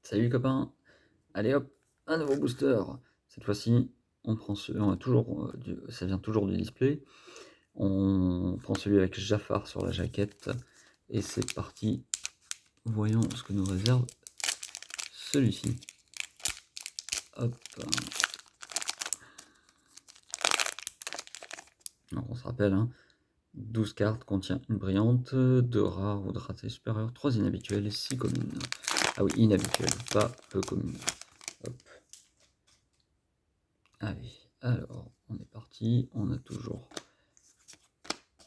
Salut copain, allez hop, un nouveau booster. Cette fois-ci, on a toujours, ça vient toujours du display. On prend celui avec Jafar sur la jaquette et c'est parti. Voyons ce que nous réserve celui-ci. Hop. Alors on se rappelle, 12 cartes contient une brillante, 2 rares ou de ratés supérieurs, 3 inhabituelles et 6 communes. Ah oui, inhabituelles, pas peu communes. Hop. Allez, alors on est parti, on a toujours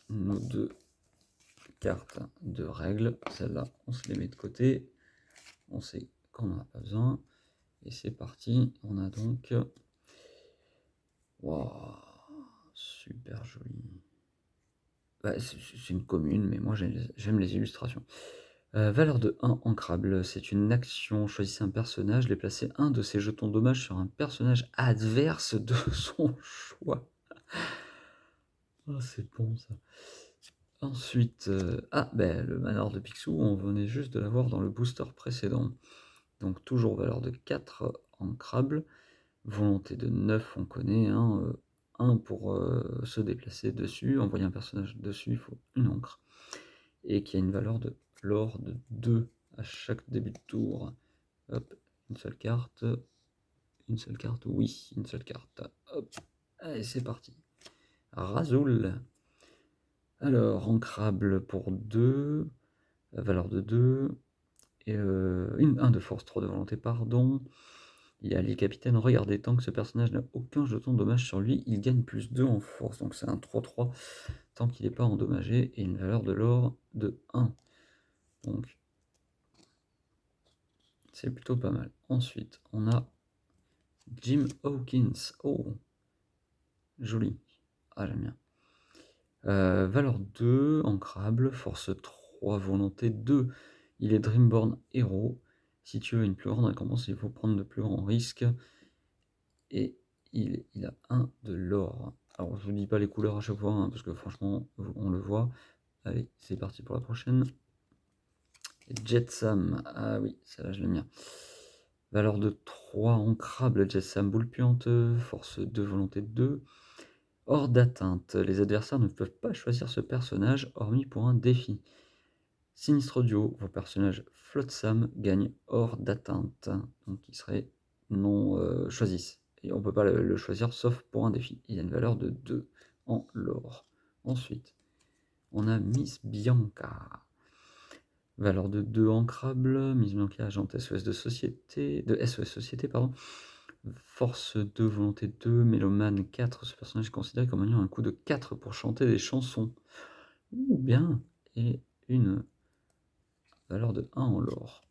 nos deux cartes de règles. Celles-là, on se les met de côté. On sait qu'on n'en a pas besoin. Et c'est parti. On a donc... Wow, super joli. Bah, c'est une commune, mais moi j'aime les illustrations. Valeur de 1 ancrable. C'est une action. Choisissez un personnage, les placez un de ses jetons dommages sur un personnage adverse de son choix. Ah, c'est bon ça. Ensuite, le manoir de Picsou, on venait juste de l'avoir dans le booster précédent. Donc toujours valeur de 4 ancrable, volonté de 9 on connaît, 1 pour se déplacer dessus, envoyer un personnage dessus, il faut une encre. Et qui a une valeur de l'or de 2 à chaque début de tour. Hop, une seule carte, oui, une seule carte. Hop, allez c'est parti. Razoul. Alors, ancrable pour 2, valeur de 2, et 1 de force, 3 de volonté, pardon. Il y a les capitaines, regardez, tant que ce personnage n'a aucun jeton dommage sur lui, il gagne plus 2 en force, donc c'est un 3-3, tant qu'il n'est pas endommagé, et une valeur de l'or de 1. Donc, c'est plutôt pas mal. Ensuite, on a Jim Hawkins. Oh, joli. Ah, j'aime bien. Valeur 2, ancrable, force 3, volonté 2. Il est Dreamborn héros. Si tu veux une plus grande récompense, il faut prendre de plus grands risques. Et il a 1 de l'or. Alors je vous dis pas les couleurs à chaque fois, parce que franchement, on le voit. Allez, c'est parti pour la prochaine. Jetsam, ah oui, celle-là je l'aime bien. Valeur de 3, ancrable, Jetsam, boule puante, force 2, volonté 2. Hors d'atteinte, les adversaires ne peuvent pas choisir ce personnage, hormis pour un défi. Sinistre duo, vos personnages Flotsam gagnent hors d'atteinte, donc ils seraient non choisissent. Et on ne peut pas le choisir sauf pour un défi. Il a une valeur de 2 en lore. Ensuite, on a Miss Bianca. Valeur de 2 ancrable. Miss Bianca, agente SOS de SOS Société, pardon. Force 2, volonté 2, mélomane 4. Ce personnage est considéré comme ayant un coup de 4 pour chanter des chansons. Ouh, bien. Et une valeur de 1 en lore.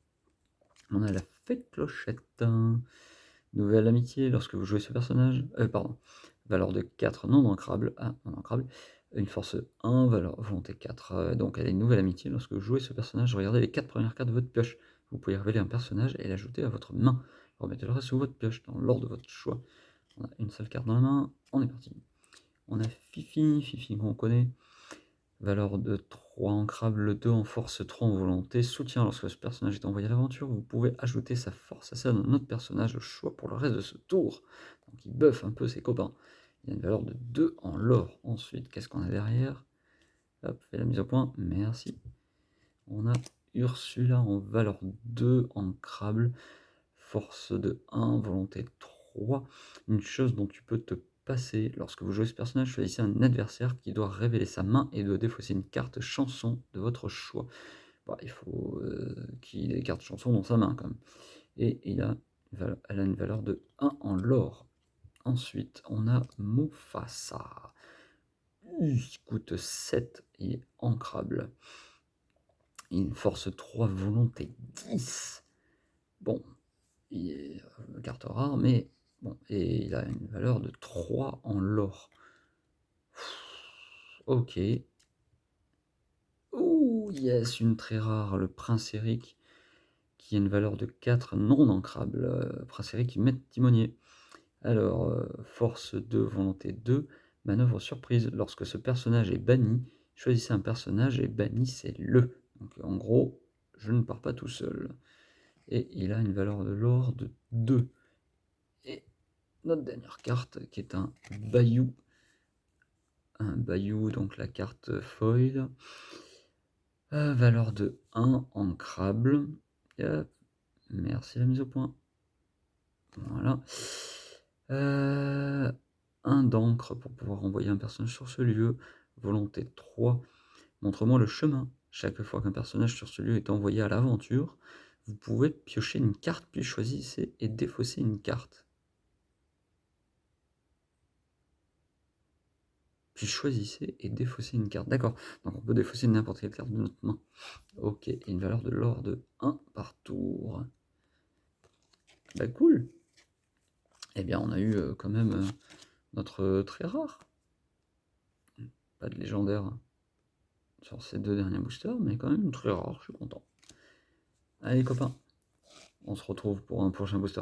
On a la fête clochette. Nouvelle amitié lorsque vous jouez ce personnage. Valeur de 4 non ancrable. Non ancrable. Une force 1, valeur volonté 4. Donc elle a une nouvelle amitié lorsque vous jouez ce personnage. Regardez les 4 premières cartes de votre pioche. Vous pouvez révéler un personnage et l'ajouter à votre main. Remettez le reste sous votre pioche dans l'ordre de votre choix. On a une seule carte dans la main. On est parti. On a Fifi qu'on connaît. Valeur de 3 ancrable, 2 en force, 3 en volonté. Soutien lorsque ce personnage est envoyé à l'aventure. Vous pouvez ajouter sa force à celle d'un autre personnage au choix pour le reste de ce tour. Donc il buff un peu ses copains. Il a une valeur de 2 en lore. Ensuite, qu'est-ce qu'on a derrière? Hop, fait la mise au point. Merci. On a Ursula en valeur 2 ancrable. Force de 1, volonté 3. Une chose dont tu peux te passer lorsque vous jouez ce personnage, choisissez un adversaire qui doit révéler sa main et doit défausser une carte chanson de votre choix. Il faut qu'il ait des cartes chansons dans sa main quand même. Et elle a une valeur de 1 en lore. Ensuite, on a Mufasa. Il coûte 7 et est ancrable. Une force 3, volonté 10. Bon, il est carte rare, mais bon, et il a une valeur de 3 en lore. Ok. Ouh, yes, une très rare, le Prince Eric, qui a une valeur de 4 non ancrable. Prince Eric, met timonier. Alors, force 2, volonté 2, manœuvre surprise. Lorsque ce personnage est banni, choisissez un personnage et bannissez-le. Donc en gros, je ne pars pas tout seul. Et il a une valeur de l'or de 2. Et notre dernière carte qui est un Bayou. Un Bayou, donc la carte foil. Valeur de 1, ancrable. Et hop, merci la mise au point. Voilà. Un d'encre pour pouvoir envoyer un personnage sur ce lieu. Volonté 3. Montre-moi le chemin. Chaque fois qu'un personnage sur ce lieu est envoyé à l'aventure, vous pouvez piocher une carte, puis choisissez et défausser une carte. Puis choisissez et défaussez une carte. D'accord. Donc on peut défausser n'importe quelle carte de notre main. Ok. Et une valeur de l'or de 1 par tour. Bah cool. Eh bien on a eu quand même notre très rare. Pas de légendaire sur ces 2 derniers boosters, mais quand même très rare, je suis content. Allez copains, on se retrouve pour un prochain booster.